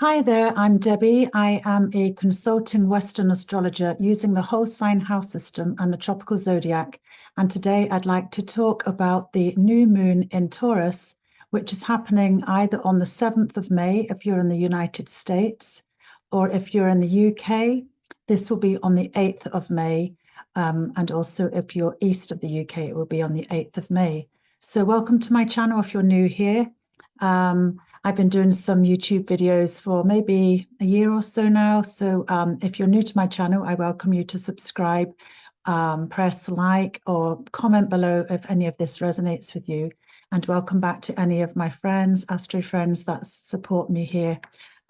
Hi there, I'm Debbie. I am a consulting Western astrologer using the whole sign house system and the tropical zodiac. And today I'd like to talk about the new moon in Taurus, which is happening either on the 7th of May if you're in the United States, or if you're in the UK, this will be on the 8th of May. And also if you're east of the UK, it will be on the 8th of May. So welcome to my channel if you're new here. I've been doing some YouTube videos for maybe a year or so now. So if you're new to my channel, I welcome you to subscribe, press like or comment below if any of this resonates with you. And welcome back to any of my friends, Astro friends that support me here.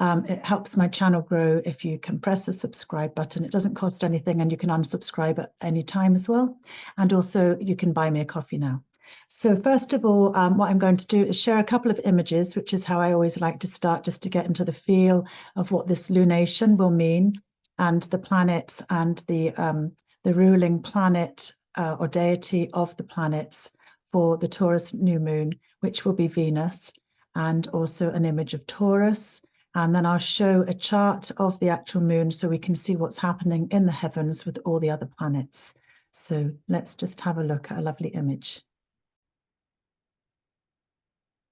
It helps my channel grow if you can press the subscribe button. It doesn't cost anything and you can unsubscribe at any time as well. And also you can buy me a coffee now. So first of all, what I'm going to do is share a couple of images, which is how I always like to start, just to get into the feel of what this lunation will mean, and the planets and the ruling planet or deity of the planets for the Taurus new moon, which will be Venus, and also an image of Taurus. And then I'll show a chart of the actual moon so we can see what's happening in the heavens with all the other planets. So let's just have a look at a lovely image.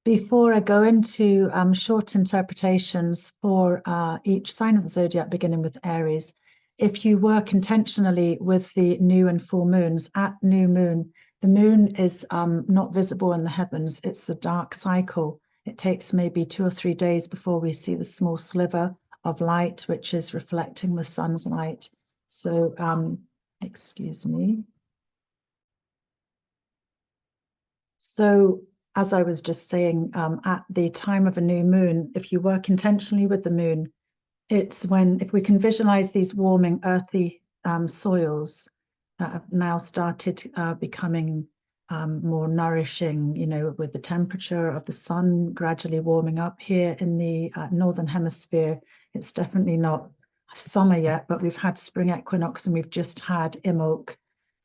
Before I go into short interpretations for each sign of the zodiac, beginning with Aries, if you work intentionally with the new and full moons, at new moon, the moon is not visible in the heavens. It's a dark cycle. It takes maybe 2 or 3 days before we see the small sliver of light, which is reflecting the sun's light. So, excuse me. So, as I was just saying, at the time of a new moon, if you work intentionally with the moon, it's when, if we can visualize these warming, earthy soils that have now started becoming more nourishing, you know, with the temperature of the sun gradually warming up here in the northern hemisphere. It's definitely not summer yet, but we've had spring equinox and we've just had Imbolc,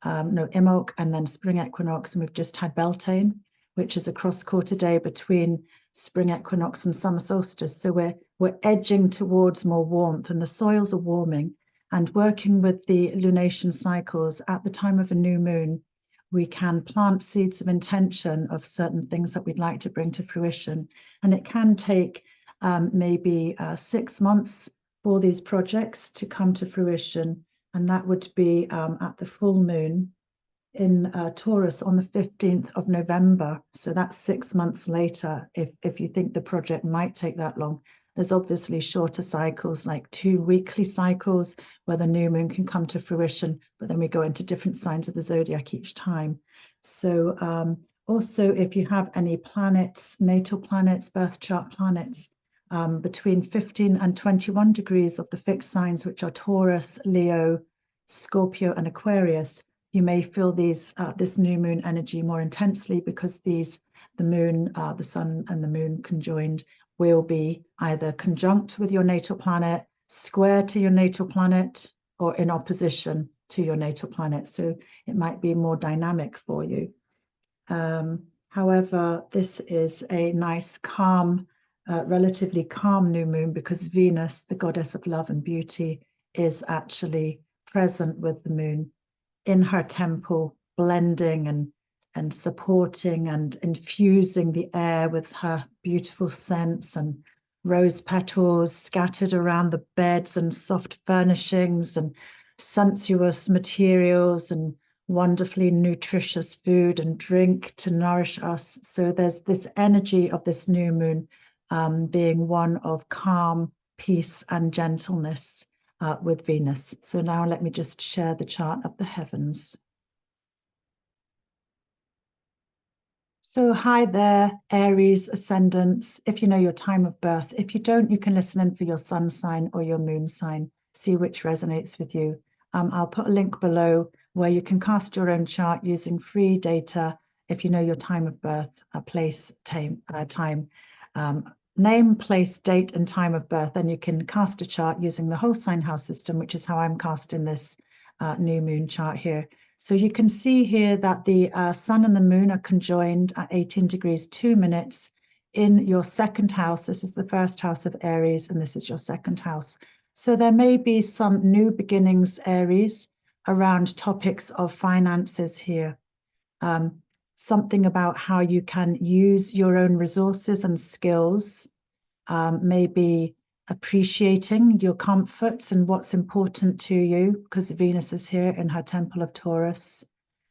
and then spring equinox, and we've just had Beltane, which is a cross-quarter day between spring equinox and summer solstice. So we're edging towards more warmth, and the soils are warming. And working with the lunation cycles at the time of a new moon, we can plant seeds of intention of certain things that we'd like to bring to fruition. And it can take maybe 6 months for these projects to come to fruition. And that would be at the full moon in Taurus on the 15th of November. So that's 6 months later. If you think the project might take that long, there's obviously shorter cycles, like 2 weekly cycles where the new moon can come to fruition, but then we go into different signs of the zodiac each time. So also, if you have any planets, natal planets, birth chart planets, between 15 and 21 degrees of the fixed signs, which are Taurus, Leo, Scorpio, and Aquarius, you may feel these this new moon energy more intensely, because the moon, the sun and the moon conjoined will be either conjunct with your natal planet, square to your natal planet, or in opposition to your natal planet. So it might be more dynamic for you. However, this is a nice, calm, relatively calm new moon, because Venus, the goddess of love and beauty, is actually present with the moon in her temple, blending and supporting and infusing the air with her beautiful scents, and rose petals scattered around the beds, and soft furnishings, and sensuous materials, and wonderfully nutritious food and drink to nourish us. So there's this energy of this new moon being one of calm, peace, and gentleness with Venus. So now let me just share the chart of the heavens. So hi there, Aries ascendants, if you know your time of birth. If you don't, you can listen in for your sun sign or your moon sign, see which resonates with you. I'll put a link below where you can cast your own chart using free data if you know your time of birth, place, time, name, place, date, and time of birth. Then you can cast a chart using the whole sign house system, which is how I'm casting this new moon chart here. So you can see here that the sun and the moon are conjoined at 18 degrees 2 minutes in your second house. This is the first house of Aries, and this is your second house. So there may be some new beginnings, Aries, around topics of finances here. Something about how you can use your own resources and skills, maybe appreciating your comforts and what's important to you, because Venus is here in her temple of Taurus.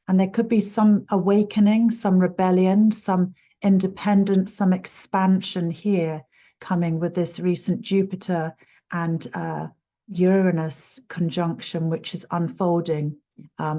And there could be some awakening, some rebellion, some independence, some expansion here coming with this recent Jupiter and Uranus conjunction, which is unfolding.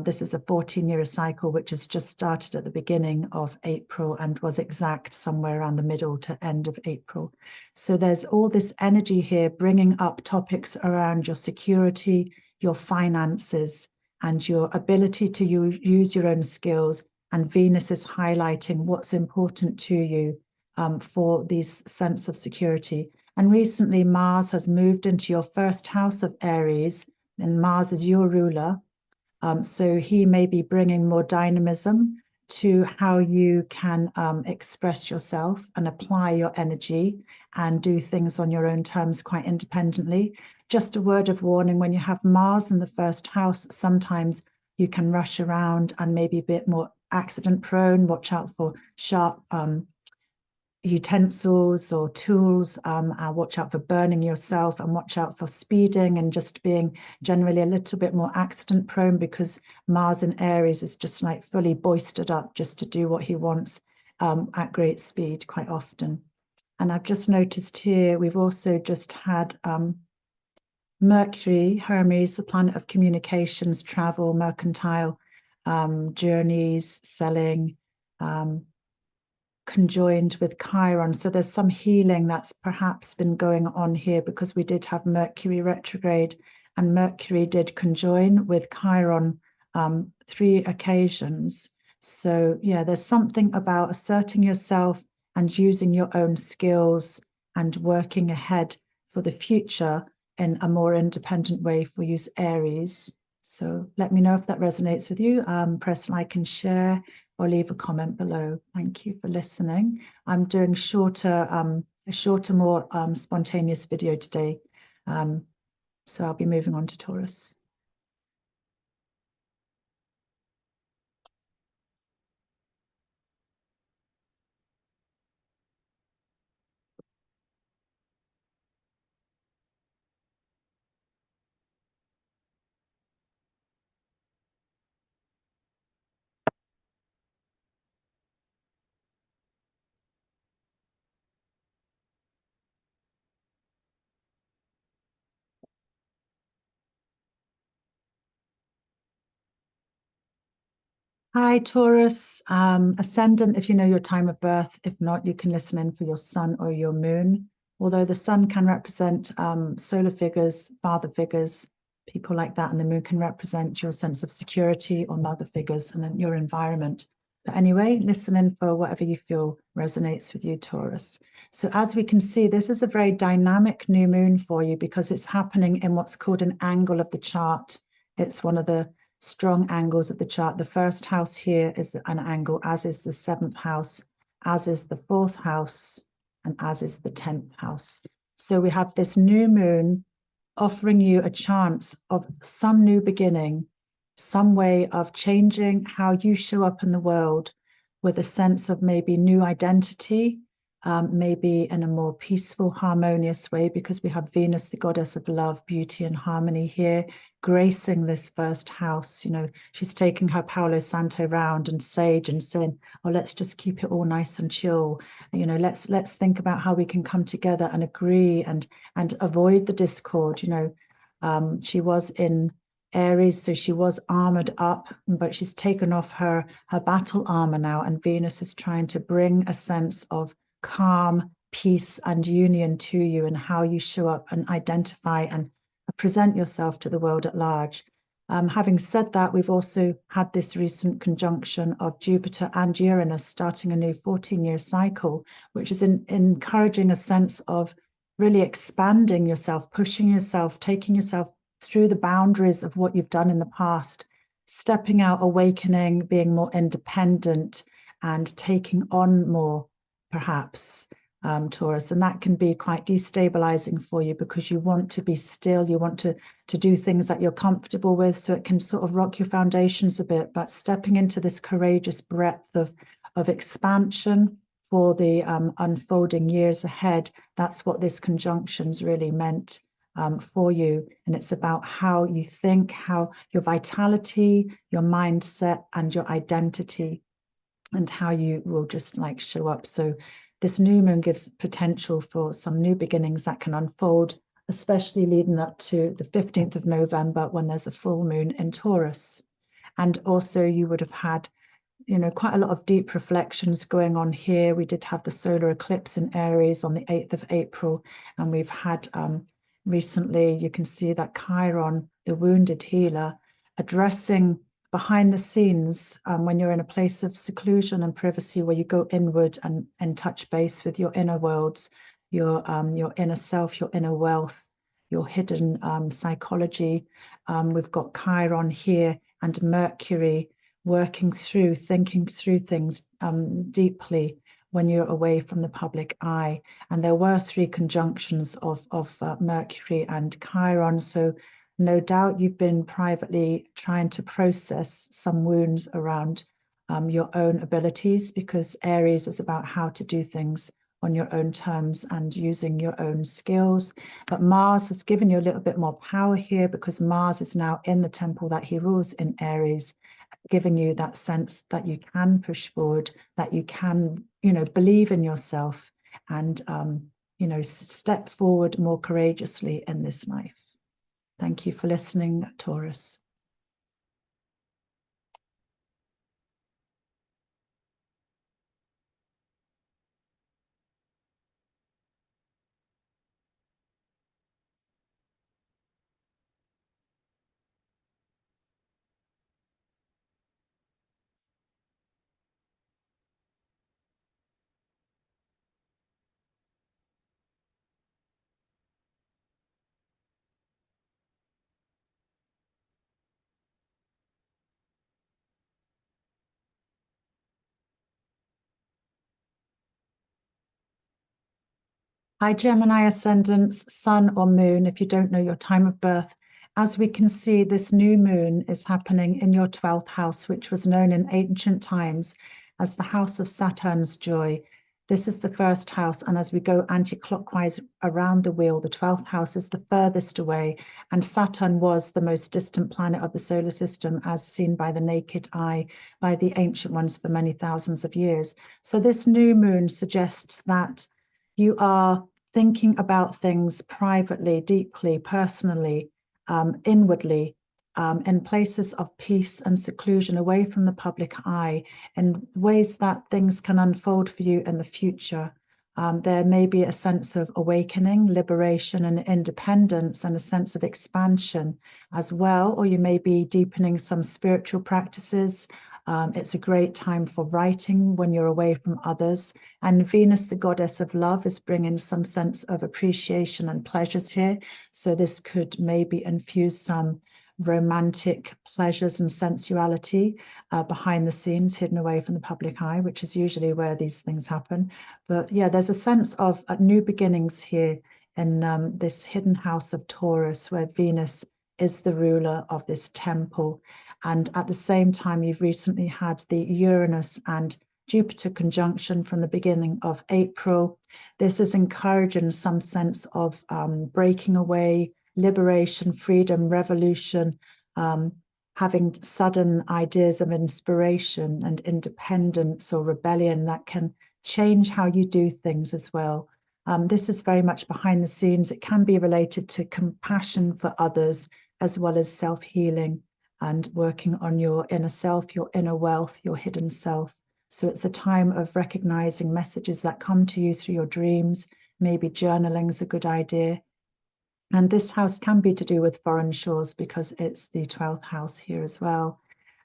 This is a 14-year cycle, which has just started at the beginning of April and was exact somewhere around the middle to end of April. So there's all this energy here bringing up topics around your security, your finances, and your ability to use your own skills. And Venus is highlighting what's important to you for this sense of security. And recently, Mars has moved into your first house of Aries, and Mars is your ruler. So he may be bringing more dynamism to how you can express yourself and apply your energy and do things on your own terms quite independently. Just a word of warning, when you have Mars in the first house, sometimes you can rush around and maybe a bit more accident prone. Watch out for sharp utensils or tools, watch out for burning yourself, and watch out for speeding and just being generally a little bit more accident prone, because Mars in Aries is just like fully boistered up just to do what he wants at great speed quite often. And I've just noticed here, we've also just had Mercury, Hermes, the planet of communications, travel, mercantile, journeys, selling, conjoined with Chiron. So there's some healing that's perhaps been going on here, because we did have Mercury retrograde, and Mercury did conjoin with Chiron 3 occasions. So yeah, there's something about asserting yourself and using your own skills and working ahead for the future in a more independent way for you, Aries. So let me know if that resonates with you. Press like and share, or leave a comment below. Thank you for listening. I'm doing a shorter, more spontaneous video today. So I'll be moving on to Taurus. Hi, Taurus. Ascendant, if you know your time of birth. If not, you can listen in for your sun or your moon. Although the sun can represent solar figures, father figures, people like that, and the moon can represent your sense of security or mother figures and then your environment. But anyway, listen in for whatever you feel resonates with you, Taurus. So as we can see, this is a very dynamic new moon for you, because it's happening in what's called an angle of the chart. It's one of the strong angles of the chart. The first house here is an angle, as is the 7th house, as is the 4th house, and as is the 10th house. So we have this new moon offering you a chance of some new beginning, some way of changing how you show up in the world, with a sense of maybe new identity, maybe in a more peaceful, harmonious way, because we have Venus, the goddess of love, beauty, and harmony here, gracing this first house. You know, she's taking her Palo Santo round and sage and saying, oh, let's just keep it all nice and chill. You know, let's think about how we can come together and agree and avoid the discord. You know, she was in Aries, so she was armored up, but she's taken off her battle armor now, and Venus is trying to bring a sense of calm, peace, and union to you, and how you show up and identify and present yourself to the world at large. Having said that, we've also had this recent conjunction of Jupiter and Uranus starting a new 14-year cycle, which is encouraging a sense of really expanding yourself, pushing yourself, taking yourself through the boundaries of what you've done in the past, stepping out, awakening, being more independent, and taking on more, perhaps. Taurus, and that can be quite destabilizing for you because you want to be still, you want to do things that you're comfortable with, so it can sort of rock your foundations a bit. But stepping into this courageous breadth of expansion for the unfolding years ahead, that's what this conjunction's really meant for you. And it's about how you think, how your vitality, your mindset, and your identity, and how you will just like show up. So this new moon gives potential for some new beginnings that can unfold, especially leading up to the 15th of November when there's a full moon in Taurus. And also you would have had, you know, quite a lot of deep reflections going on here. We did have the solar eclipse in Aries on the 8th of April, and we've had recently, you can see that Chiron, the wounded healer, addressing behind the scenes when you're in a place of seclusion and privacy, where you go inward and touch base with your inner worlds, your inner self, your inner wealth, your hidden psychology. We've got Chiron here and Mercury working through, thinking through things deeply when you're away from the public eye. And there were 3 conjunctions of Mercury and Chiron. So no doubt you've been privately trying to process some wounds around your own abilities, because Aries is about how to do things on your own terms and using your own skills. But Mars has given you a little bit more power here, because Mars is now in the temple that he rules in Aries, giving you that sense that you can push forward, that you can, you know, believe in yourself and, you know, step forward more courageously in this life. Thank you for listening, Taurus. Hi, Gemini ascendants, sun or moon, if you don't know your time of birth. As we can see, this new moon is happening in your 12th house, which was known in ancient times as the house of Saturn's joy. This is the first house, and as we go anti-clockwise around the wheel, the 12th house is the furthest away, and Saturn was the most distant planet of the solar system as seen by the naked eye by the ancient ones for many thousands of years. So this new moon suggests that you are thinking about things privately, deeply, personally, inwardly, in places of peace and seclusion, away from the public eye, in ways that things can unfold for you in the future. There may be a sense of awakening, liberation, and independence, and a sense of expansion as well, or you may be deepening some spiritual practices. It's a great time for writing when you're away from others. And Venus, the goddess of love, is bringing some sense of appreciation and pleasures here. So this could maybe infuse some romantic pleasures and sensuality behind the scenes, hidden away from the public eye, which is usually where these things happen. But yeah, there's a sense of new beginnings here in this hidden house of Taurus, where Venus is the ruler of this temple. And at the same time, you've recently had the Uranus and Jupiter conjunction from the beginning of April. This is encouraging some sense of breaking away, liberation, freedom, revolution, having sudden ideas of inspiration and independence or rebellion that can change how you do things as well. This is very much behind the scenes. It can be related to compassion for others, as well as self-healing and working on your inner self, your inner wealth, your hidden self. So it's a time of recognizing messages that come to you through your dreams. Maybe journaling is a good idea. And this house can be to do with foreign shores, because it's the 12th house here as well.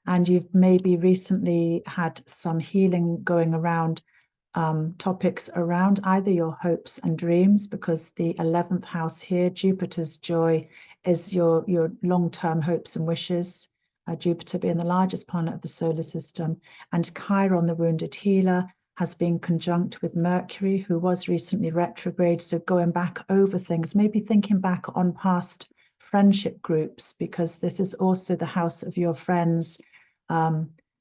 And you've maybe recently had some healing going around topics around either your hopes and dreams, because the 11th house here, Jupiter's joy, is your long-term hopes and wishes, Jupiter being the largest planet of the solar system, and Chiron, the wounded healer, has been conjunct with Mercury, who was recently retrograde. So going back over things, maybe thinking back on past friendship groups, because this is also the house of your friends,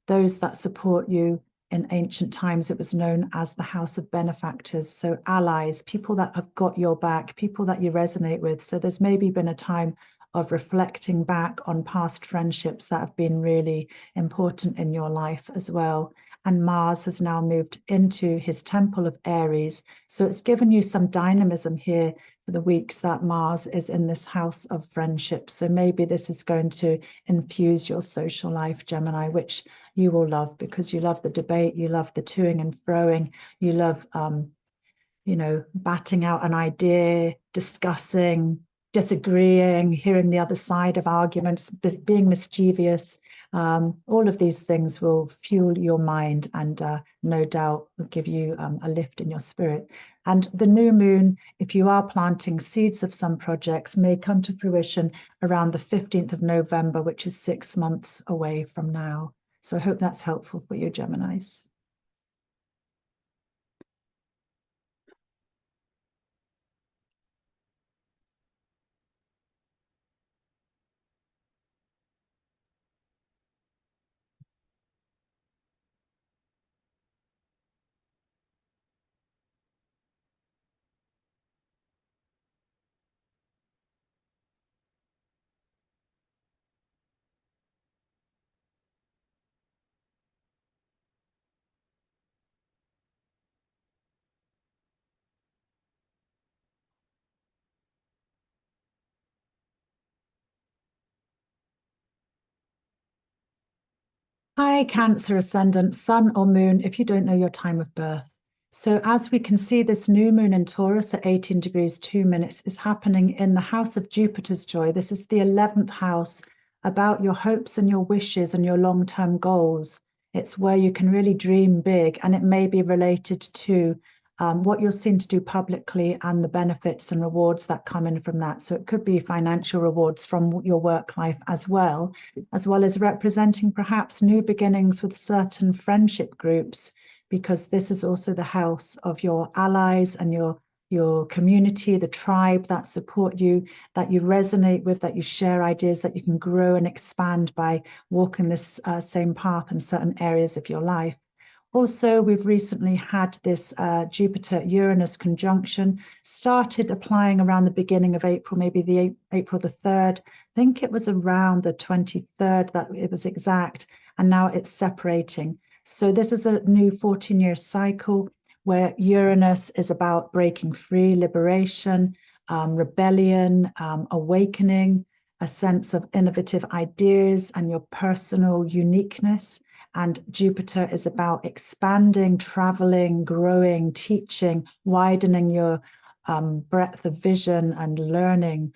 those that support you. In ancient times, it was known as the house of benefactors. So allies, people that have got your back, people that you resonate with. So there's maybe been a time of reflecting back on past friendships that have been really important in your life as well. And Mars has now moved into his temple of Aries. So it's given you some dynamism here for the weeks that Mars is in this house of friendship. So maybe this is going to infuse your social life, Gemini, which you will love, because you love the debate, you love the toing and froing, you love, batting out an idea, discussing, disagreeing, hearing the other side of arguments, being mischievous. All of these things will fuel your mind and no doubt will give you a lift in your spirit. And the new moon, if you are planting seeds of some projects, may come to fruition around the 15th of November, which is 6 months away from now. So I hope that's helpful for you, Geminis. Hi, Cancer ascendant, sun or moon, if you don't know your time of birth. So as we can see, this new moon in Taurus at 18 degrees 2 minutes is happening in the house of Jupiter's joy. This is the 11th house, about your hopes and your wishes and your long-term goals. It's where you can really dream big, and it may be related to what you're seen to do publicly and the benefits and rewards that come in from that. So it could be financial rewards from your work life as well as representing perhaps new beginnings with certain friendship groups, because this is also the house of your allies and your community, the tribe that support you, that you resonate with, that you share ideas, that you can grow and expand by walking this same path in certain areas of your life. Also, we've recently had this Jupiter-Uranus conjunction, started applying around the beginning of April, maybe the April the 3rd. I think it was around the 23rd that it was exact, and now it's separating. So this is a new 14-year cycle where Uranus is about breaking free, liberation, rebellion, awakening, a sense of innovative ideas and your personal uniqueness. And Jupiter is about expanding, traveling, growing, teaching, widening your breadth of vision and learning.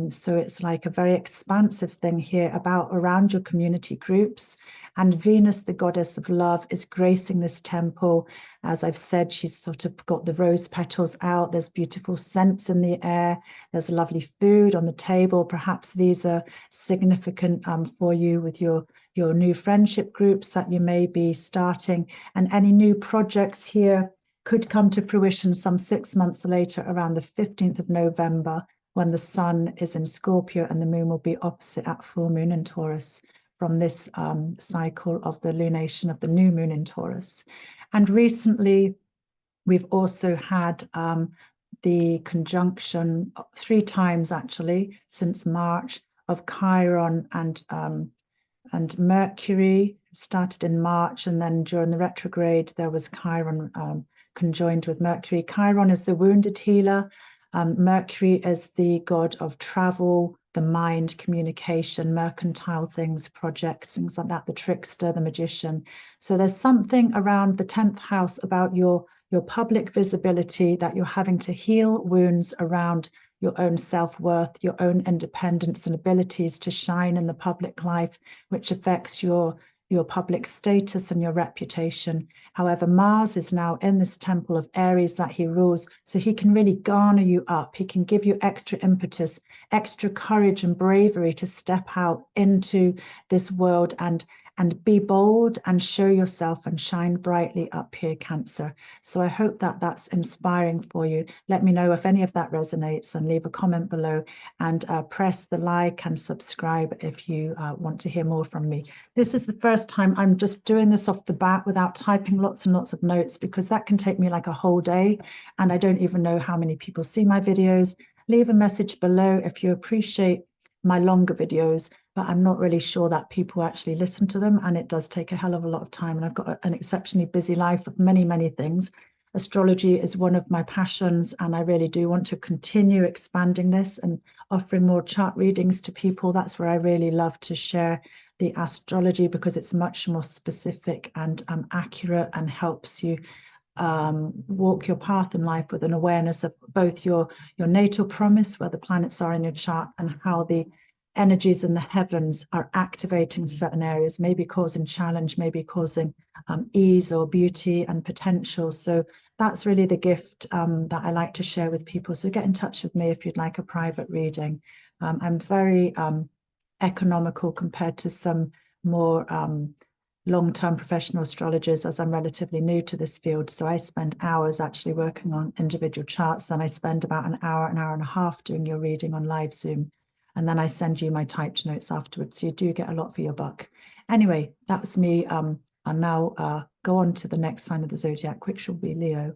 So it's like a very expansive thing here about around your community groups. And Venus, the goddess of love, is gracing this temple. As I've said, she's sort of got the rose petals out. There's beautiful scents in the air. There's lovely food on the table. Perhaps these are significant for you with your new friendship groups that you may be starting, and any new projects here could come to fruition some 6 months later around the 15th of November, when the sun is in Scorpio and the moon will be opposite at full moon in Taurus from this cycle of the lunation of the new moon in Taurus. And recently we've also had the conjunction 3 times actually since March of Chiron and Mercury. Started in March, and then during the retrograde, there was Chiron conjoined with Mercury. Chiron is the wounded healer. Mercury is the god of travel, the mind, communication, mercantile things, projects, things like that, the trickster, the magician. So there's something around the 10th house about your public visibility, that you're having to heal wounds around your own self-worth, your own independence and abilities to shine in the public life, which affects your public status and your reputation. However, Mars is now in this temple of Aries that he rules, so he can really garner you up. He can give you extra impetus, extra courage and bravery to step out into this world and and be bold and show yourself and shine brightly up here, Cancer. So I hope that that's inspiring for you. Let me know if any of that resonates and leave a comment below, and press the like and subscribe if you want to hear more from me. This is the first time I'm just doing this off the bat without typing lots and lots of notes, because that can take me like a whole day, and I don't even know how many people see my videos. Leave a message below if you appreciate my longer videos, but I'm not really sure that people actually listen to them, and it does take a hell of a lot of time, and I've got an exceptionally busy life of many, many things. Astrology is one of my passions, and I really do want to continue expanding this and offering more chart readings to people. That's where I really love to share the astrology, because it's much more specific and accurate, and helps you walk your path in life with an awareness of both your natal promise, where the planets are in your chart, and how the energies in the heavens are activating certain areas, maybe causing challenge, maybe causing ease or beauty and potential. So that's really the gift that I like to share with people. So get in touch with me if you'd like a private reading. I'm very economical compared to some more long-term professional astrologers, as I'm relatively new to this field. So I spend hours actually working on individual charts. Then I spend about an hour and a half doing your reading on live Zoom. And then I send you my typed notes afterwards. So you do get a lot for your buck. Anyway, that was me. I'll now go on to the next sign of the zodiac, which will be Leo.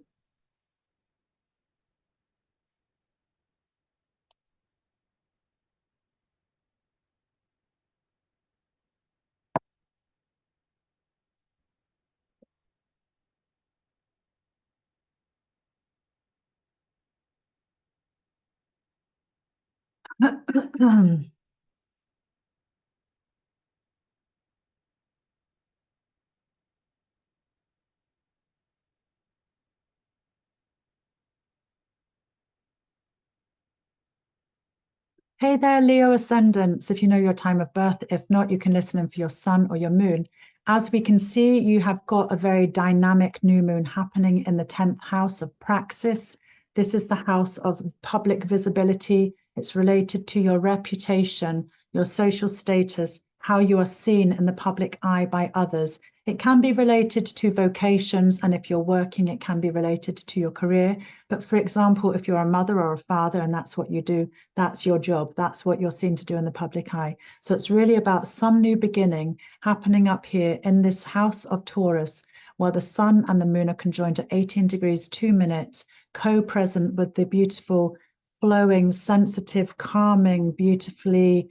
Hey there, Leo ascendants, if you know your time of birth. If not, you can listen in for your sun or your moon. As we can see, you have got a very dynamic new moon happening in the 10th house of praxis. This is the house of public visibility. It's related to your reputation, your social status, how you are seen in the public eye by others. It can be related to vocations, and if you're working, it can be related to your career. But for example, if you're a mother or a father and that's what you do, that's your job. That's what you're seen to do in the public eye. So it's really about some new beginning happening up here in this house of Taurus, where the sun and the moon are conjoined at 18 degrees, 2 minutes, co-present with the beautiful, flowing, sensitive, calming, beautifully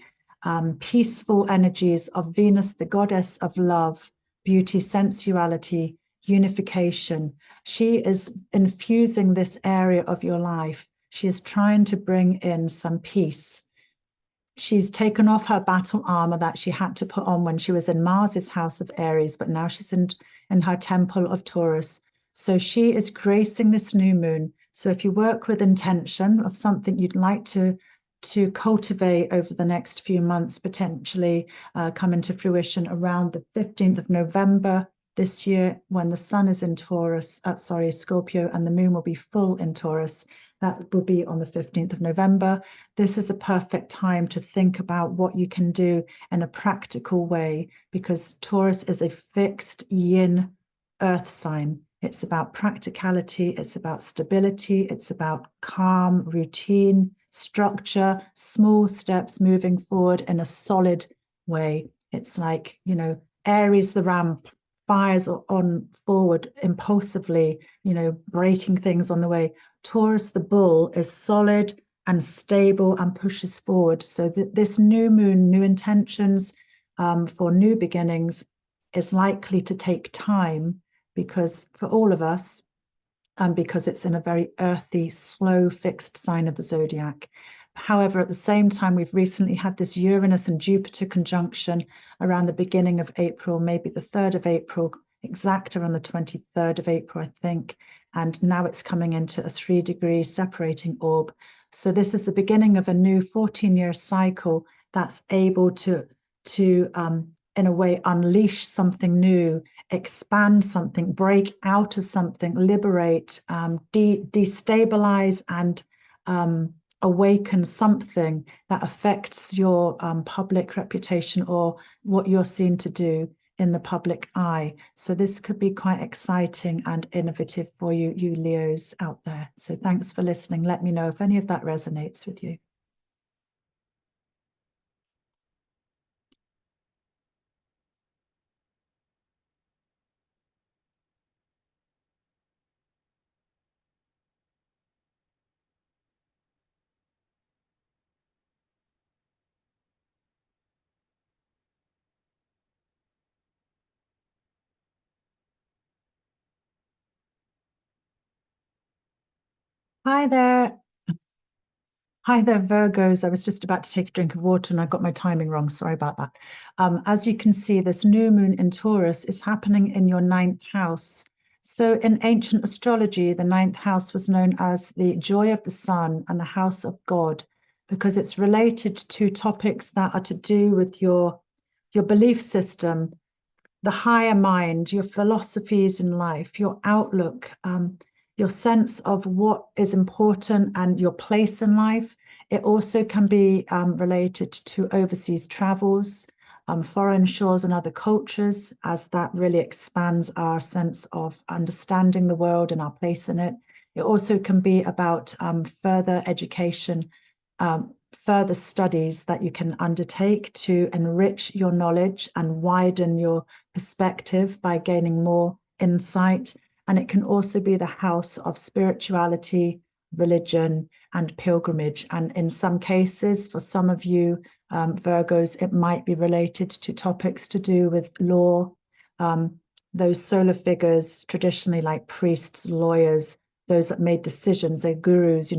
peaceful energies of Venus, the goddess of love, beauty, sensuality, unification. She is infusing this area of your life. She is trying to bring in some peace. She's taken off her battle armor that she had to put on when she was in Mars's house of Aries, but now she's in her temple of Taurus. So she is gracing this new moon. So if you work with intention of something you'd like to cultivate over the next few months, potentially come into fruition around the 15th of November this year, when the sun is in Taurus, Scorpio, and the moon will be full in Taurus. That will be on the 15th of November. This is a perfect time to think about what you can do in a practical way, because Taurus is a fixed yin earth sign. It's about practicality, it's about stability, it's about calm, routine, structure, small steps moving forward in a solid way. It's like, you know, Aries the ram fires on forward impulsively, you know, breaking things on the way. Taurus the bull is solid and stable and pushes forward. So this new moon, new intentions for new beginnings is likely to take time, because for all of us, and because it's in a very earthy, slow, fixed sign of the zodiac. However, at the same time, we've recently had this Uranus and Jupiter conjunction around the beginning of April, maybe the 3rd of April, exact around the 23rd of April, I think. And now it's coming into a 3-degree separating orb. So this is the beginning of a new 14-year cycle that's able to in a way, unleash something new, expand something, break out of something, liberate, destabilize, and awaken something that affects your public reputation or what you're seen to do in the public eye. So this could be quite exciting and innovative for you, you Leos out there. So thanks for listening. Let me know if any of that resonates with you. Hi there. Hi there, Virgos. I was just about to take a drink of water and I got my timing wrong. Sorry about that. As you can see, this new moon in Taurus is happening in your ninth house. So in ancient astrology, the ninth house was known as the joy of the sun and the house of God, because it's related to topics that are to do with your belief system, the higher mind, your philosophies in life, your outlook, your sense of what is important and your place in life. It also can be related to overseas travels, foreign shores and other cultures, as that really expands our sense of understanding the world and our place in it. It also can be about further education, further studies that you can undertake to enrich your knowledge and widen your perspective by gaining more insight. And it can also be the house of spirituality, religion, and pilgrimage. And in some cases, for some of you Virgos, it might be related to topics to do with law, those solar figures, traditionally like priests, lawyers, those that made decisions, they're gurus,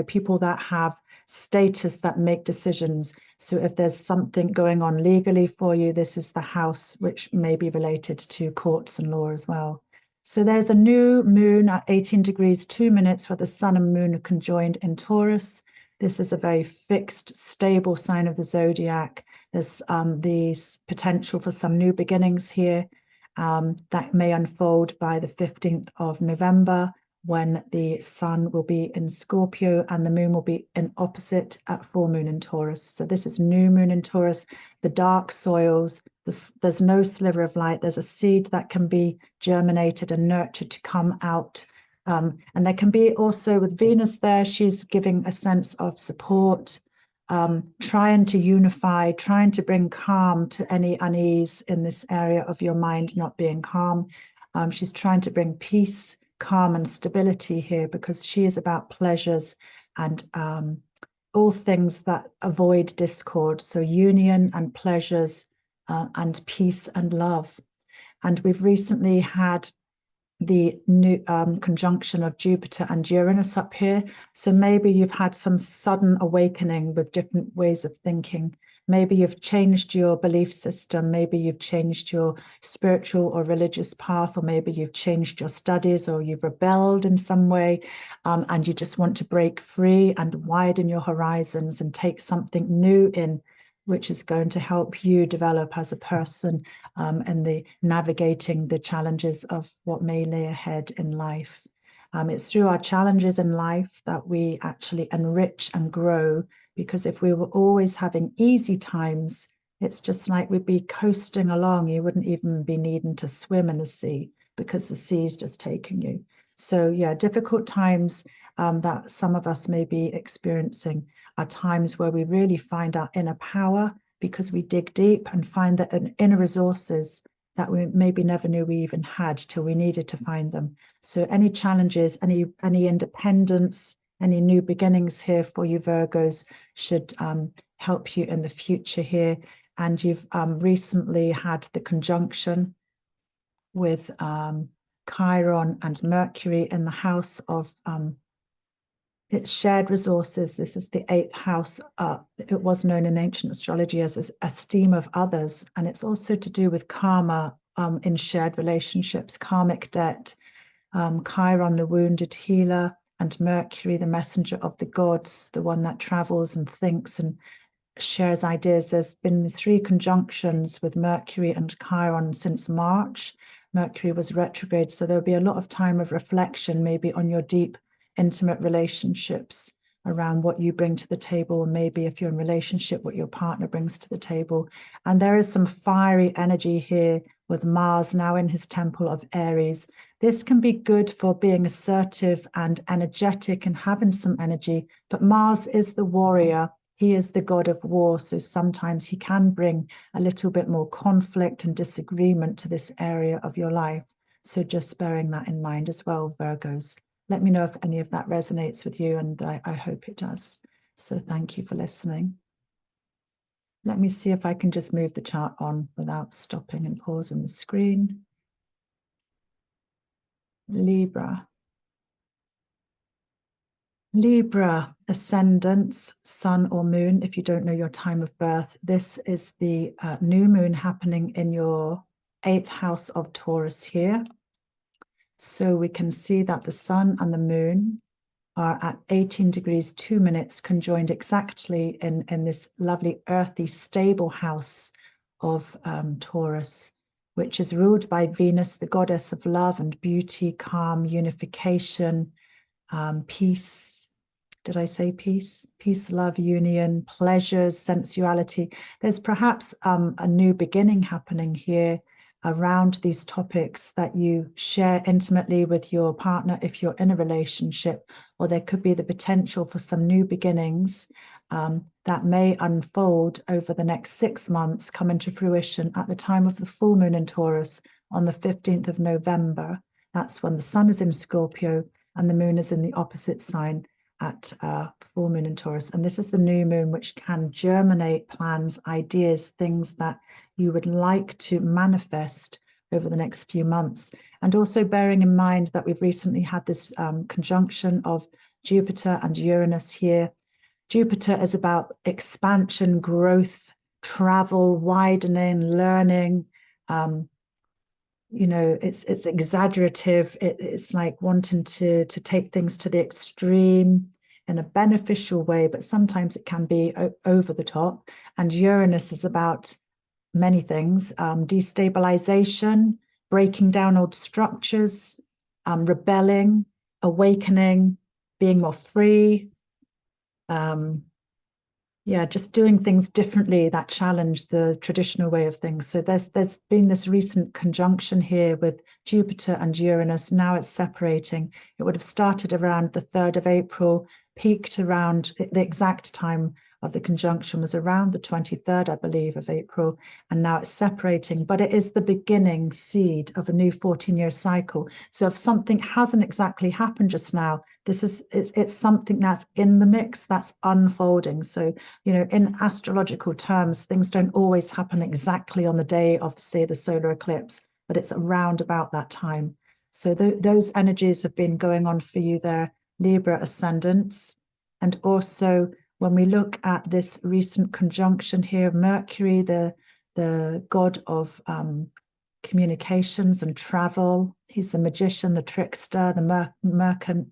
people that have status that make decisions. So if there's something going on legally for you, this is the house which may be related to courts and law as well. So there's a new moon at 18 degrees 2 minutes where the sun and moon are conjoined in Taurus. This is a very fixed, stable sign of the zodiac. There's the potential for some new beginnings here that may unfold by the 15th of November, when the sun will be in Scorpio and the moon will be in opposite at full moon in Taurus. So this is new moon in Taurus, the dark soils, there's no sliver of light. There's a seed that can be germinated and nurtured to come out. And there can be also with Venus there, she's giving a sense of support, trying to unify, trying to bring calm to any unease in this area of your mind not being calm. She's trying to bring peace, calm and stability here, because she is about pleasures and all things that avoid discord. So union and pleasures and peace and love. And we've recently had the new conjunction of Jupiter and Uranus up here. So maybe you've had some sudden awakening with different ways of thinking. Maybe you've changed your belief system. Maybe you've changed your spiritual or religious path, or maybe you've changed your studies, or you've rebelled in some way, and you just want to break free and widen your horizons and take something new in, which is going to help you develop as a person and the navigating the challenges of what may lay ahead in life. It's through our challenges in life that we actually enrich and grow, because if we were always having easy times, it's just like we'd be coasting along. You wouldn't even be needing to swim in the sea, because the sea is just taking you. So yeah, difficult times that some of us may be experiencing are times where we really find our inner power, because we dig deep and find that inner resources that we maybe never knew we even had till we needed to find them. So any challenges, any independence, any new beginnings here for you Virgos should help you in the future here. And you've recently had the conjunction with Chiron and Mercury in the house of it's shared resources. This is the 8th house. It was known in ancient astrology as esteem of others. And it's also to do with karma in shared relationships, karmic debt. Chiron, the wounded healer, and Mercury, the messenger of the gods, the one that travels and thinks and shares ideas. There's been 3 conjunctions with Mercury and Chiron since March. Mercury was retrograde, so there'll be a lot of time of reflection, maybe on your deep, intimate relationships around what you bring to the table, and maybe if you're in relationship, what your partner brings to the table. And there is some fiery energy here with Mars now in his temple of Aries. This can be good for being assertive and energetic and having some energy, but Mars is the warrior. He is the god of war, so sometimes he can bring a little bit more conflict and disagreement to this area of your life. So just bearing that in mind as well, Virgos. Let me know if any of that resonates with you, and I hope it does. So thank you for listening. Let me see if I can just move the chart on without stopping and pausing the screen. Libra. Libra, ascendants, sun or moon, if you don't know your time of birth. This is the new moon happening in your 8th house of Taurus here. So we can see that the sun and the moon are at 18 degrees 2 minutes conjoined exactly in this lovely earthy stable house of Taurus, which is ruled by Venus, the goddess of love and beauty, calm, unification, peace. Did I say peace? Peace, love, union, pleasures, sensuality. There's perhaps a new beginning happening here around these topics that you share intimately with your partner if you're in a relationship, or there could be the potential for some new beginnings that may unfold over the next 6 months, come into fruition at the time of the full moon in Taurus on the 15th of November. That's when the sun is in Scorpio and the moon is in the opposite sign at full moon in Taurus. And this is the new moon, which can germinate plans, ideas, things that you would like to manifest over the next few months. And also bearing in mind that we've recently had this conjunction of Jupiter and Uranus here. Jupiter is about expansion, growth, travel, widening, learning. You know, it's exaggerative. It's like wanting to take things to the extreme in a beneficial way, but sometimes it can be over the top. And Uranus is about many things: destabilization, breaking down old structures, rebelling, awakening, being more free. Yeah, just doing things differently that challenge the traditional way of things. So there's been this recent conjunction here with Jupiter and Uranus. Now it's separating. It would have started around the 3rd of April, peaked around the exact time of the conjunction was around the 23rd, I believe, of April, and now it's separating. But it is the beginning seed of a new 14-year cycle. So if something hasn't exactly happened just now, it's something that's in the mix, that's unfolding. So, you know, in astrological terms, things don't always happen exactly on the day of, say, the solar eclipse, but it's around about that time. So those energies have been going on for you there, Libra ascendants. And also, when we look at this recent conjunction here, Mercury, the god of communications and travel, he's the magician, the trickster, the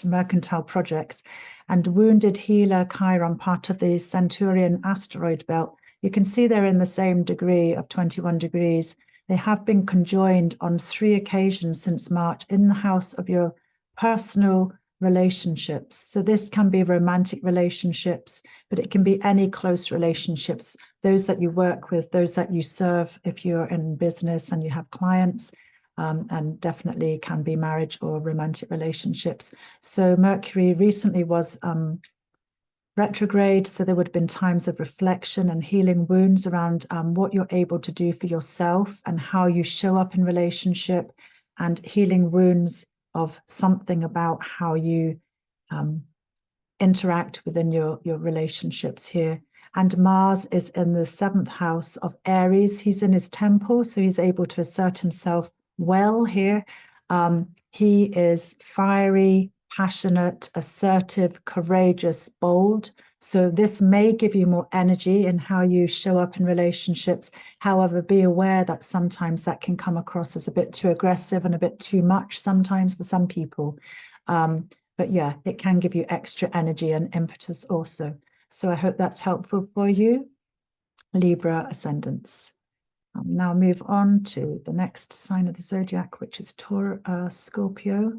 mercantile projects, and wounded healer Chiron, part of the Centaurian asteroid belt. You can see they're in the same degree of 21 degrees. They have been conjoined on 3 occasions since March in the house of your personal relationships. So this can be romantic relationships, but it can be any close relationships, those that you work with, those that you serve if you're in business and you have clients, and definitely can be marriage or romantic relationships. So Mercury recently was retrograde, so there would have been times of reflection and healing wounds around what you're able to do for yourself and how you show up in relationship, and healing wounds of something about how you interact within your relationships here. And Mars is in the 7th house of Aries. He's in his temple, so he's able to assert himself well here. He is fiery, passionate, assertive, courageous, bold. So this may give you more energy in how you show up in relationships. However, be aware that sometimes that can come across as a bit too aggressive and a bit too much sometimes for some people. But yeah, it can give you extra energy and impetus also. So I hope that's helpful for you, Libra ascendants. I'll now move on to the next sign of the zodiac, which is Scorpio.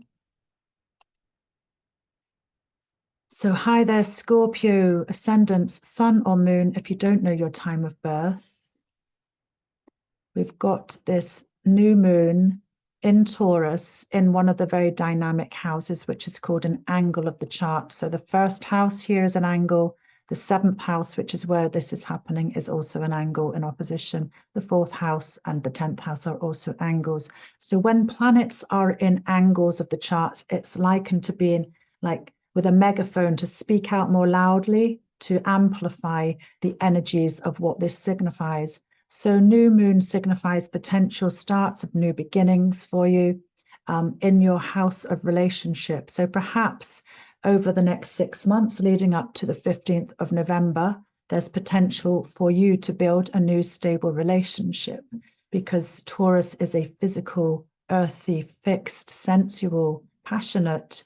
So hi there, Scorpio, ascendants, sun or moon, if you don't know your time of birth. We've got this new moon in Taurus in one of the very dynamic houses, which is called an angle of the chart. So the first house here is an angle. The seventh house, which is where this is happening, is also an angle in opposition. The fourth house and the 10th house are also angles. So when planets are in angles of the charts, it's likened to being like with a megaphone to speak out more loudly, to amplify the energies of what this signifies. So new moon signifies potential starts of new beginnings for you in your house of relationship. So perhaps over the next 6 months leading up to the 15th of November, there's potential for you to build a new stable relationship, because Taurus is a physical, earthy, fixed, sensual, passionate,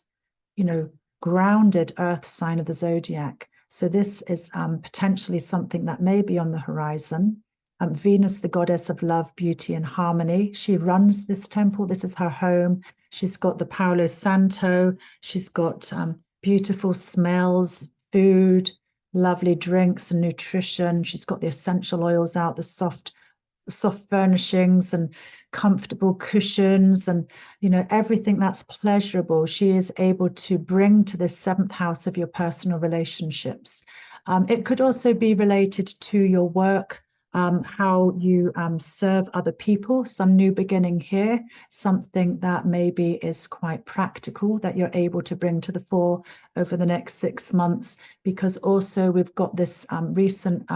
grounded earth sign of the zodiac. So this is potentially something that may be on the horizon. Venus, the goddess of love, beauty, and harmony. She runs this temple. This is her home. She's got the Palo Santo. She's got beautiful smells, food, lovely drinks and nutrition. She's got the essential oils out, the soft furnishings and comfortable cushions and everything that's pleasurable. She is able to bring to this seventh house of your personal relationships. It could also be related to your work, how you serve other people, some new beginning here, something that maybe is quite practical that you're able to bring to the fore over the next 6 months, because also we've got this recent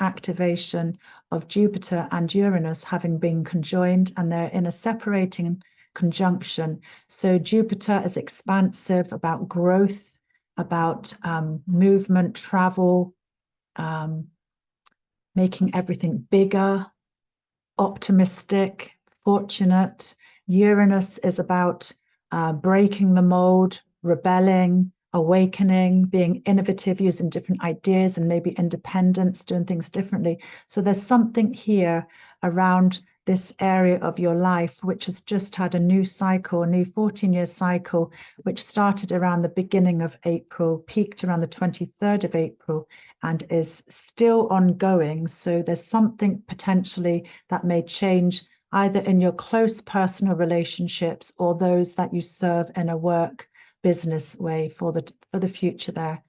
activation of Jupiter and Uranus having been conjoined, and they're in a separating conjunction. So Jupiter is expansive, about growth, about movement, travel, making everything bigger, optimistic, fortunate. Uranus is about breaking the mold, rebelling, awakening, being innovative, using different ideas and maybe independence, doing things differently. So there's something here around this area of your life which has just had a new cycle, a new 14-year cycle, which started around the beginning of April, peaked around the 23rd of April, and is still ongoing. So there's something potentially that may change either in your close personal relationships or those that you serve in a work business way for the future there,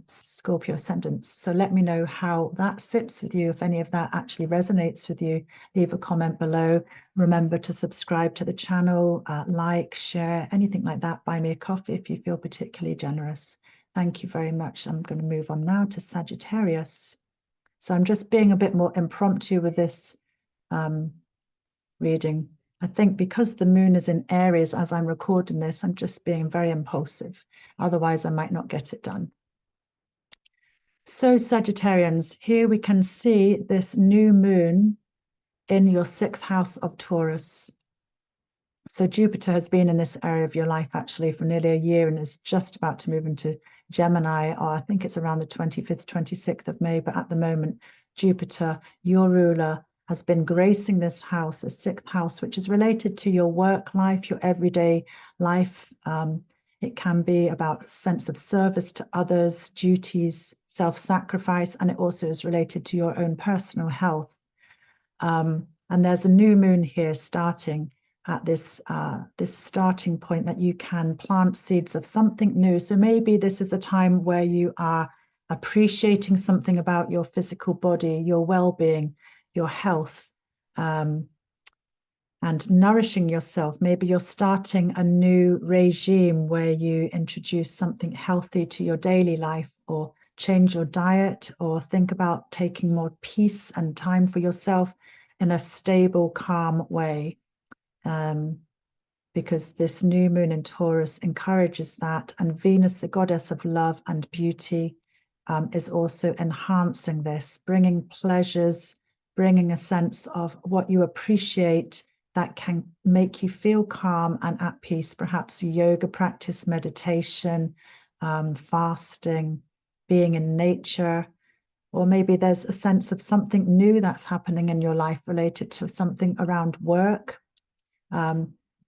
Scorpio ascendants. So let me know how that sits with you. If any of that actually resonates with you, leave a comment below. Remember to subscribe to the channel, like, share, anything like that. Buy me a coffee if you feel particularly generous. Thank you very much. I'm going to move on now to Sagittarius. So I'm just being a bit more impromptu with this reading. I think because the moon is in Aries as I'm recording this, I'm just being very impulsive. Otherwise, I might not get it done. So Sagittarians, here we can see this new moon in your 6th house of Taurus. So Jupiter has been in this area of your life actually for nearly a year and is just about to move into Gemini, or I think it's around the 25th, 26th of May. But at the moment, Jupiter, your ruler, has been gracing this house, a 6th house, which is related to your work life, your everyday life. It can be about sense of service to others, duties, self-sacrifice, and it also is related to your own personal health. And there's a new moon here starting at this starting point that you can plant seeds of something new. So maybe this is a time where you are appreciating something about your physical body, your well-being, your health, and nourishing yourself. Maybe you're starting a new regime where you introduce something healthy to your daily life, or change your diet, or think about taking more peace and time for yourself in a stable, calm way. Because this new moon in Taurus encourages that, and Venus, the goddess of love and beauty, is also enhancing this, bringing pleasures, bringing a sense of what you appreciate that can make you feel calm and at peace. Perhaps yoga practice, meditation, fasting, being in nature, or maybe there's a sense of something new that's happening in your life related to something around work.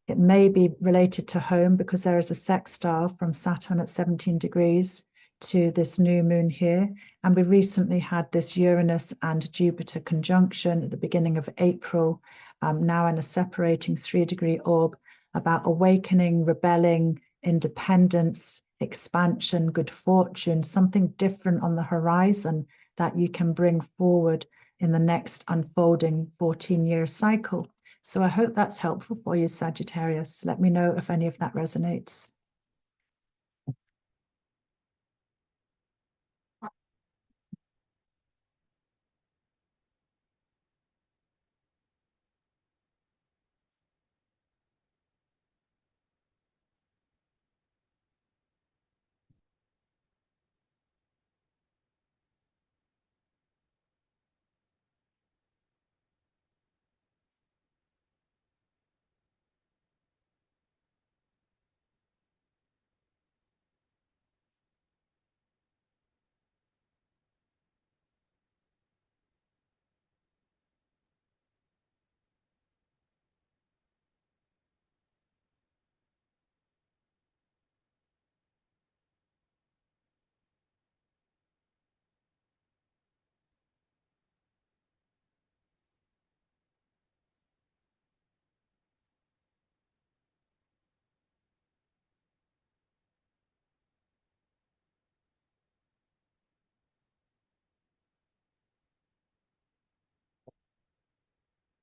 It may be related to home because there is a sextile from Saturn at 17 degrees to this new moon here. And we recently had this Uranus and Jupiter conjunction at the beginning of April, now in a separating 3-degree orb, about awakening, rebelling, independence, expansion, good fortune, something different on the horizon that you can bring forward in the next unfolding 14-year cycle. So I hope that's helpful for you, Sagittarius. Let me know if any of that resonates.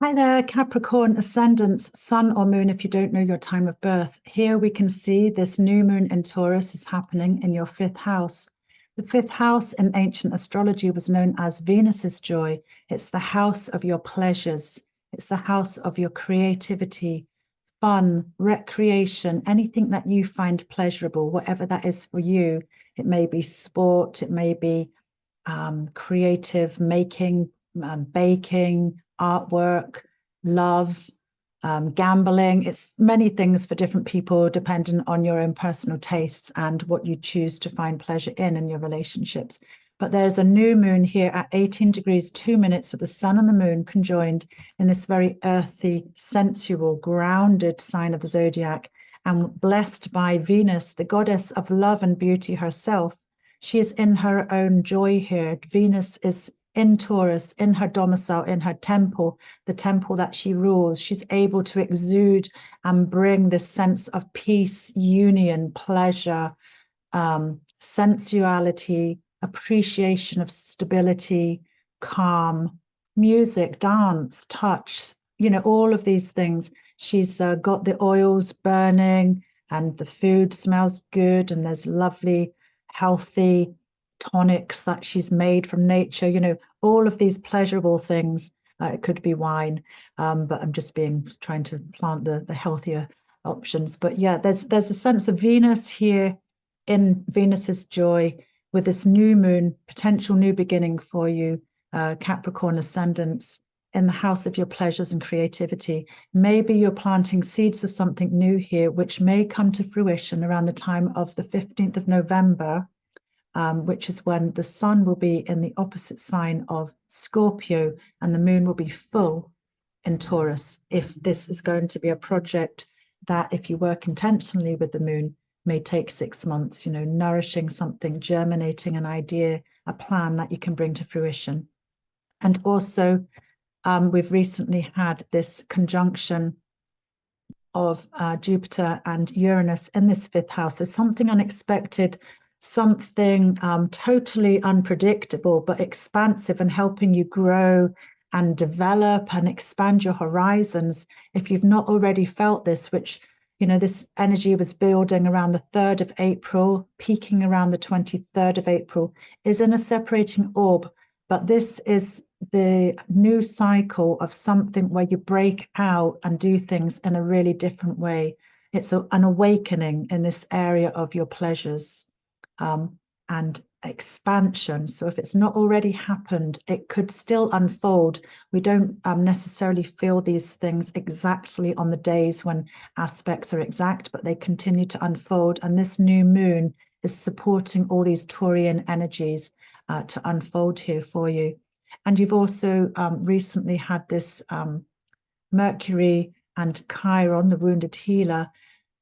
Hi there, Capricorn ascendants, sun or moon, if you don't know your time of birth. Here we can see this new moon in Taurus is happening in your 5th house. The 5th house in ancient astrology was known as Venus's joy. It's the house of your pleasures. It's the house of your creativity, fun, recreation, anything that you find pleasurable, whatever that is for you. It may be sport, it may be creative making, baking, artwork, love, gambling. It's many things for different people, depending on your own personal tastes and what you choose to find pleasure in your relationships. But there's a new moon here at 18 degrees, 2 minutes with the sun and the moon conjoined in this very earthy, sensual, grounded sign of the zodiac, and blessed by Venus, the goddess of love and beauty herself. She is in her own joy here. Venus is in Taurus, in her domicile, in her temple, the temple that she rules. She's able to exude and bring this sense of peace, union, pleasure, sensuality, appreciation of stability, calm, music, dance, touch, all of these things. She's got the oils burning and the food smells good and there's lovely healthy tonics that she's made from nature, all of these pleasurable things. It could be wine, but I'm just trying to plant the healthier options. But yeah, there's a sense of Venus here in Venus's joy with this new moon, potential new beginning for you, Capricorn ascendants, in the house of your pleasures and creativity. Maybe you're planting seeds of something new here, which may come to fruition around the time of the 15th of November, which is when the sun will be in the opposite sign of Scorpio and the moon will be full in Taurus. If this is going to be a project that, if you work intentionally with the moon, may take 6 months, nourishing something, germinating an idea, a plan that you can bring to fruition. And also, we've recently had this conjunction of Jupiter and Uranus in this 5th house. So something unexpected, something totally unpredictable, but expansive and helping you grow and develop and expand your horizons. If you've not already felt this, which, this energy was building around the 3rd of April, peaking around the 23rd of April, is in a separating orb. But this is the new cycle of something where you break out and do things in a really different way. It's an awakening in this area of your pleasures and expansion. So if it's not already happened, it could still unfold. We don't necessarily feel these things exactly on the days when aspects are exact, but they continue to unfold. And this new moon is supporting all these Taurian energies to unfold here for you. And you've also recently had this Mercury and Chiron, the wounded healer,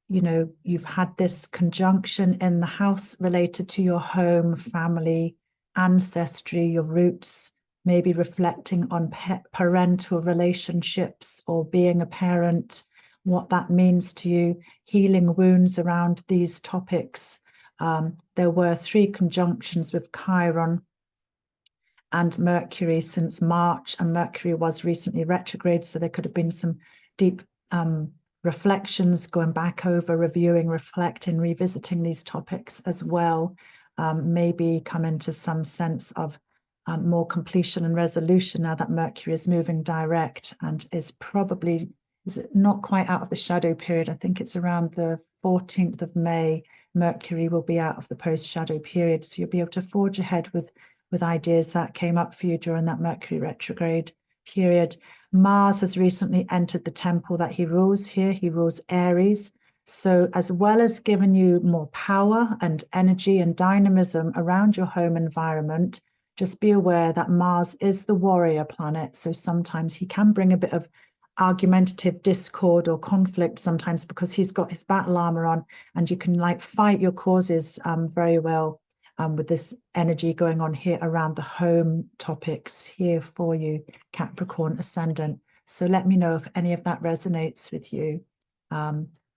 you know, you've had this conjunction in the house related to your home, family, ancestry, your roots, maybe reflecting on parental relationships or being a parent, what that means to you, healing wounds around these topics. There were 3 conjunctions with Chiron and Mercury since March, and Mercury was recently retrograde, so there could have been some deep reflections, going back over, reviewing, reflecting, revisiting these topics as well. Maybe come into some sense of more completion and resolution now that Mercury is moving direct and is probably, is it not quite out of the shadow period? I think it's around the 14th of May, Mercury will be out of the post-shadow period. So you'll be able to forge ahead with ideas that came up for you during that Mercury retrograde period. Mars has recently entered the temple that he rules here. He rules Aries. So as well as giving you more power and energy and dynamism around your home environment, just be aware that Mars is the warrior planet. So sometimes he can bring a bit of argumentative discord or conflict sometimes because he's got his battle armor on, and you can like fight your causes very well with this energy going on here around the home topics here for you, Capricorn ascendant. So let me know if any of that resonates with you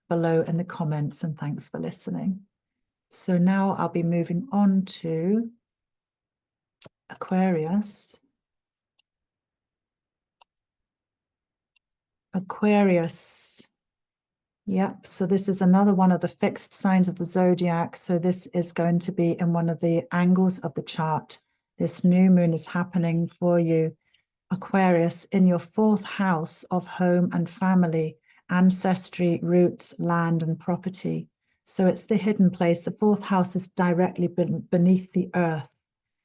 below in the comments, and thanks for listening. So now I'll be moving on to Aquarius. Aquarius. Yep, so this is another one of the fixed signs of the zodiac. So this is going to be in one of the angles of the chart. This new moon is happening for you, Aquarius, in your 4th house of home and family, ancestry, roots, land, and property. So it's the hidden place. The 4th house is directly beneath the earth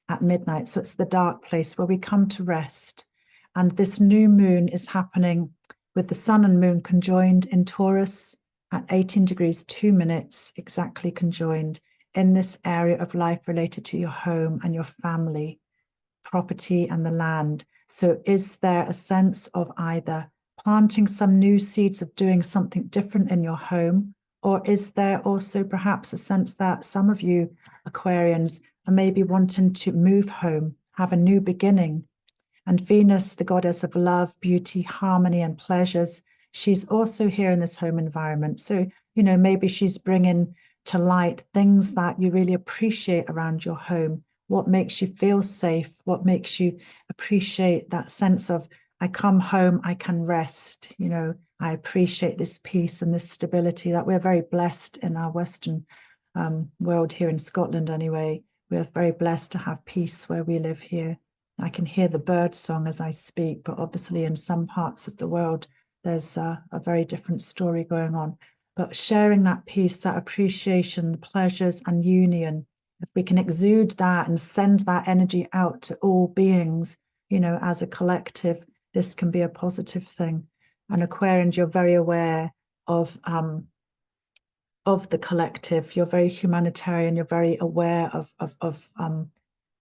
at midnight. So it's the dark place where we come to rest. And this new moon is happening with the sun and moon conjoined in Taurus at 18 degrees 2 minutes, exactly conjoined in this area of life related to your home and your family, property, and the land. So is there a sense of either planting some new seeds of doing something different in your home, or is there also perhaps a sense that some of you Aquarians are maybe wanting to move home, have a new beginning? And Venus, the goddess of love, beauty, harmony, and pleasures, she's also here in this home environment. So, you know, maybe she's bringing to light things that you really appreciate around your home. What makes you feel safe? What makes you appreciate that sense of, I come home, I can rest. You know, I appreciate this peace and this stability that we're very blessed in our Western world here in Scotland anyway. We're very blessed to have peace where we live here. I can hear the bird song as I speak, but obviously in some parts of the world, there's a very different story going on. But sharing that peace, that appreciation, the pleasures and union, if we can exude that and send that energy out to all beings, you know, as a collective, this can be a positive thing. And Aquarians, you're very aware of the collective. You're very humanitarian. You're very aware of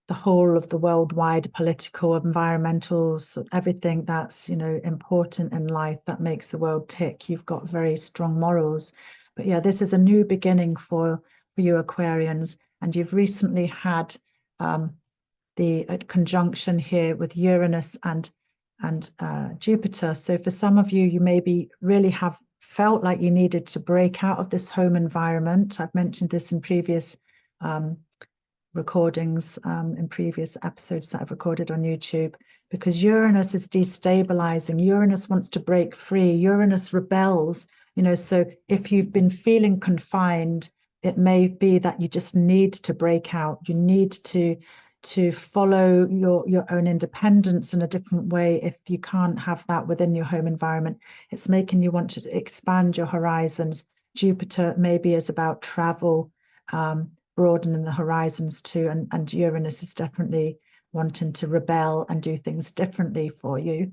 the whole of the worldwide political, environmental, everything that's, you know, important in life that makes the world tick. You've got very strong morals. But yeah, this is a new beginning for you Aquarians, and you've recently had the conjunction here with Uranus and Jupiter. So for some of you, you maybe really have felt like you needed to break out of this home environment. I've mentioned this in previous recordings, in previous episodes that I've recorded on YouTube, because Uranus is destabilizing. Uranus wants to break free. Uranus rebels, you know, so if you've been feeling confined, it may be that you just need to break out. You need to follow your own independence in a different way. If you can't have that within your home environment, it's making you want to expand your horizons. Jupiter maybe is about travel, broadening the horizons too, and Uranus is definitely wanting to rebel and do things differently for you.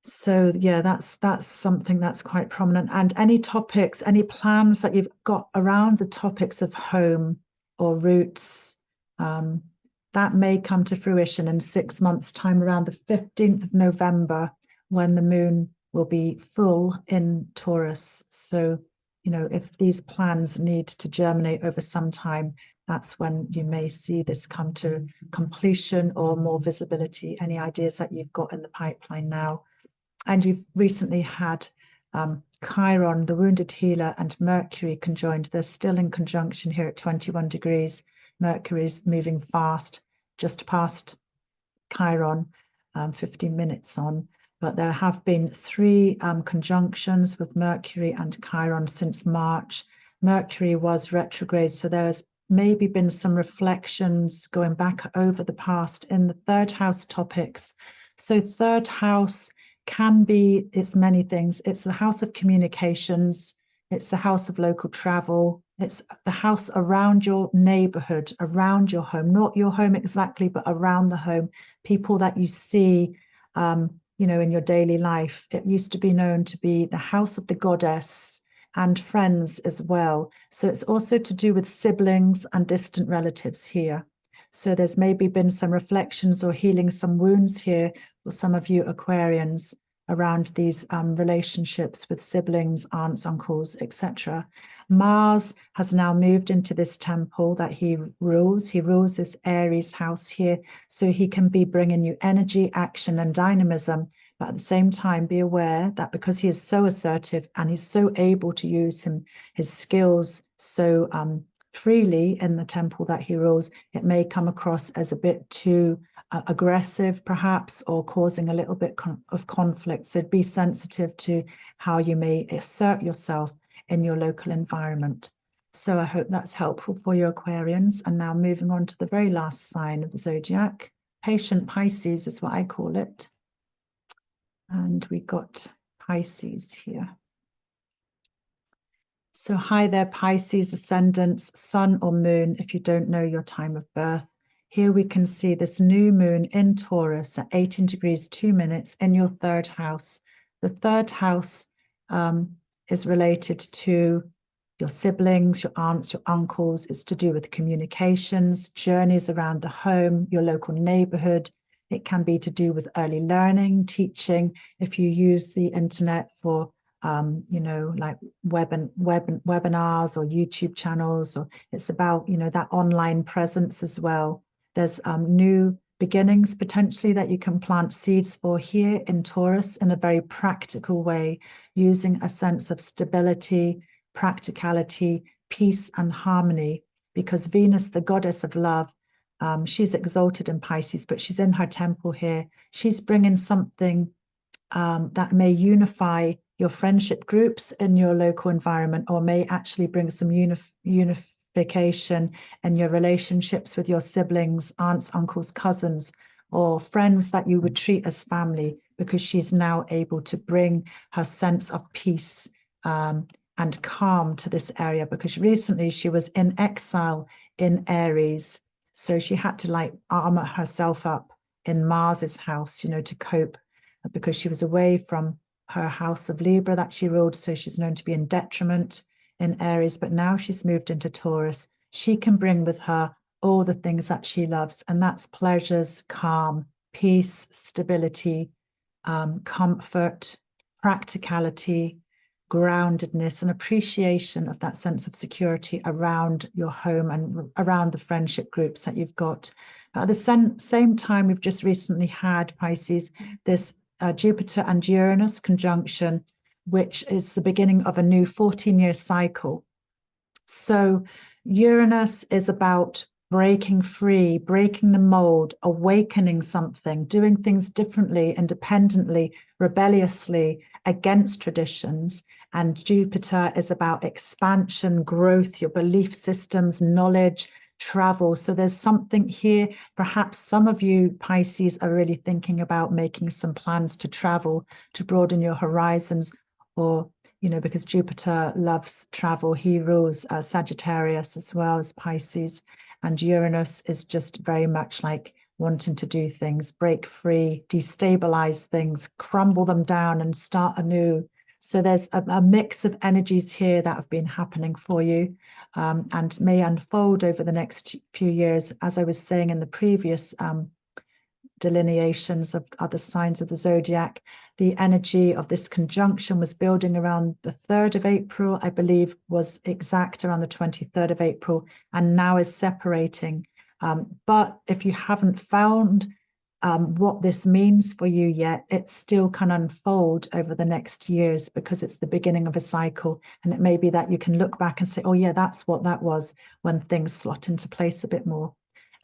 So yeah, that's something that's quite prominent. And any topics, any plans that you've got around the topics of home or roots, that may come to fruition in 6 months' time, around the 15th of November, when the moon will be full in Taurus. So, you know, if these plans need to germinate over some time, that's when you may see this come to completion or more visibility, any ideas that you've got in the pipeline now. And you've recently had Chiron, the wounded healer, and Mercury conjoined. They're still in conjunction here at 21 degrees. Mercury's moving fast, just past Chiron, 15 minutes on. But there have been 3 conjunctions with Mercury and Chiron since March. Mercury was retrograde, so there's maybe been some reflections going back over the past in the 3rd house topics. So 3rd house can be, it's many things. It's the house of communications. It's the house of local travel. It's the house around your neighborhood, around your home, not your home exactly, but around the home, people that you see, you know, in your daily life. It used to be known to be the house of the goddess and friends as well. So it's also to do with siblings and distant relatives here. So there's maybe been some reflections or healing some wounds here for some of you Aquarians around these relationships with siblings, aunts, uncles, etc. Mars has now moved into this temple that he rules. He rules this Aries house here, so he can be bringing you energy, action, and dynamism. But at the same time, be aware that because he is so assertive and he's so able to use his skills so freely in the temple that he rules, it may come across as a bit too aggressive, perhaps, or causing a little bit of conflict. So be sensitive to how you may assert yourself in your local environment. So I hope that's helpful for your Aquarians. And now moving on to the very last sign of the zodiac, patient Pisces is what I call it. And we got Pisces here. So hi there, Pisces ascendants, sun or moon, if you don't know your time of birth. Here we can see this new moon in Taurus at 18 degrees 2 minutes in your 3rd house. The 3rd house is related to your siblings, your aunts, your uncles. It's to do with communications, journeys around the home, your local neighborhood. It can be to do with early learning, teaching. If you use the internet for you know, like webinars or YouTube channels, or it's about, you know, that online presence as well. There's new beginnings potentially that you can plant seeds for here in Taurus in a very practical way, using a sense of stability, practicality, peace, and harmony, because Venus, the goddess of love, she's exalted in Pisces, but she's in her temple here. She's bringing something that may unify your friendship groups in your local environment, or may actually bring some unification in your relationships with your siblings, aunts, uncles, cousins, or friends that you would treat as family, because she's now able to bring her sense of peace and calm to this area, because recently she was in exile in Aries. So she had to like armor herself up in Mars's house, you know, to cope, because she was away from her house of Libra that she ruled. So she's known to be in detriment in Aries, but now she's moved into Taurus. She can bring with her all the things that she loves, and that's pleasures, calm, peace, stability, comfort, practicality, groundedness, and appreciation of that sense of security around your home and around the friendship groups that you've got. At the same time, we've just recently had, Pisces, this Jupiter and Uranus conjunction, which is the beginning of a new 14-year cycle. So Uranus is about breaking free, breaking the mold, awakening something, doing things differently, independently, rebelliously, against traditions. And Jupiter is about expansion, growth, your belief systems, knowledge, travel. So there's something here. Perhaps some of you Pisces are really thinking about making some plans to travel, to broaden your horizons, or, you know, because Jupiter loves travel. He rules Saggitarius as well as Pisces. And Uranus is just very much like wanting to do things, break free, destabilize things, crumble them down and start anew. So there's a mix of energies here that have been happening for you and may unfold over the next few years. As I was saying in the previous delineations of other signs of the zodiac. The energy of this conjunction was building around the 3rd of April, I believe was exact around the 23rd of April, and now is separating. But if you haven't found what this means for you yet, it still can unfold over the next years, because it's the beginning of a cycle. And it may be that you can look back and say, oh yeah, that's what that was, when things slot into place a bit more.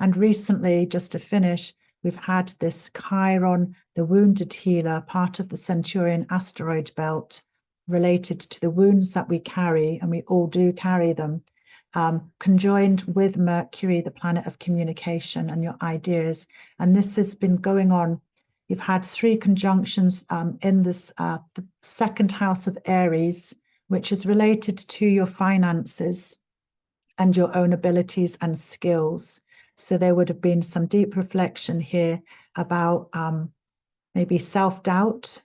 And recently, just to finish, we've had this Chiron, the wounded healer, part of the Centurion asteroid belt, related to the wounds that we carry, and we all do carry them, conjoined with Mercury, the planet of communication and your ideas. And this has been going on. You've had 3 conjunctions in this the 2nd house of Aries, which is related to your finances and your own abilities and skills. So there would have been some deep reflection here about maybe self-doubt,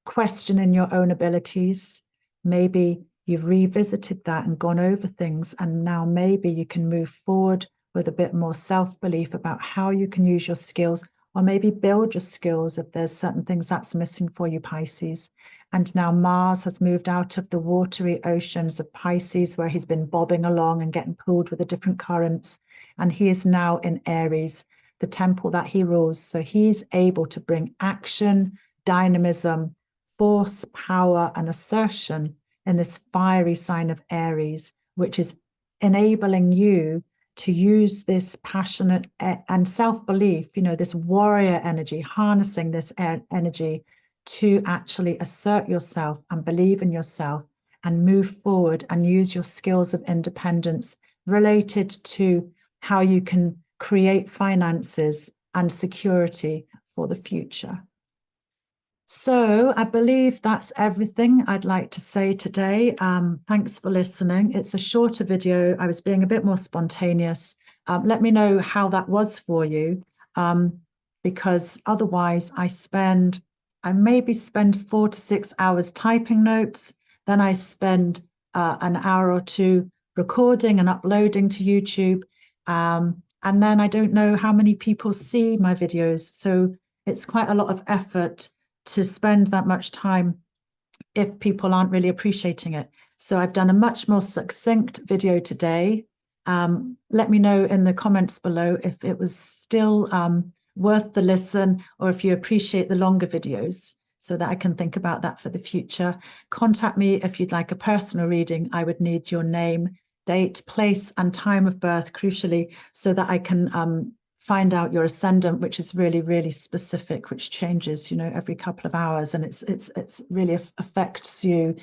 questioning your own abilities. Maybe you've revisited that and gone over things, and now maybe you can move forward with a bit more self-belief about how you can use your skills, or maybe build your skills if there's certain things that's missing for you, Pisces. And now Mars has moved out of the watery oceans of Pisces, where he's been bobbing along and getting pulled with the different currents. And he is now in Aries, the temple that he rules. So he's able to bring action, dynamism, force, power, and assertion in this fiery sign of Aries, which is enabling you to use this passionate and self-belief, this warrior energy, harnessing this energy to actually assert yourself and believe in yourself and move forward and use your skills of independence related to how you can create finances and security for the future. So I believe that's everything I'd like to say today. Thanks for listening. It's a shorter video. I was being a bit more spontaneous. Let me know how that was for you, because otherwise I maybe spend 4 to 6 hours typing notes. Then I spend an hour or 2 recording and uploading to YouTube. And then I don't know how many people see my videos. So it's quite a lot of effort to spend that much time if people aren't really appreciating it. So I've done a much more succinct video today. Let me know in the comments below if it was still worth the listen, or if you appreciate the longer videos, so that I can think about that for the future. Contact me if you'd like a personal reading. I would need your name, date, place, and time of birth, crucially, so that I can find out your ascendant, which is really, really specific, which changes, every couple of hours. And it's really affects you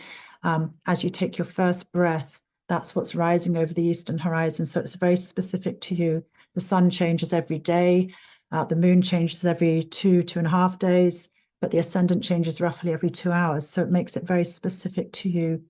as you take your first breath. That's what's rising over the eastern horizon. So it's very specific to you. The sun changes every day. The moon changes every 2.5 days, but the ascendant changes roughly every 2 hours. So it makes it very specific to you.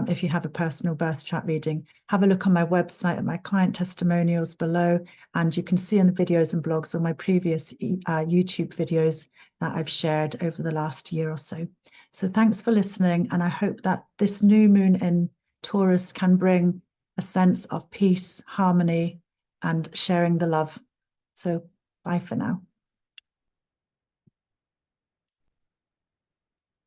If you have a personal birth chart reading, have a look on my website at my client testimonials below, and you can see in the videos and blogs on my previous YouTube videos that I've shared over the last year or so. So thanks for listening, and I hope that this new moon in Taurus can bring a sense of peace, harmony, and sharing the love. So bye for now.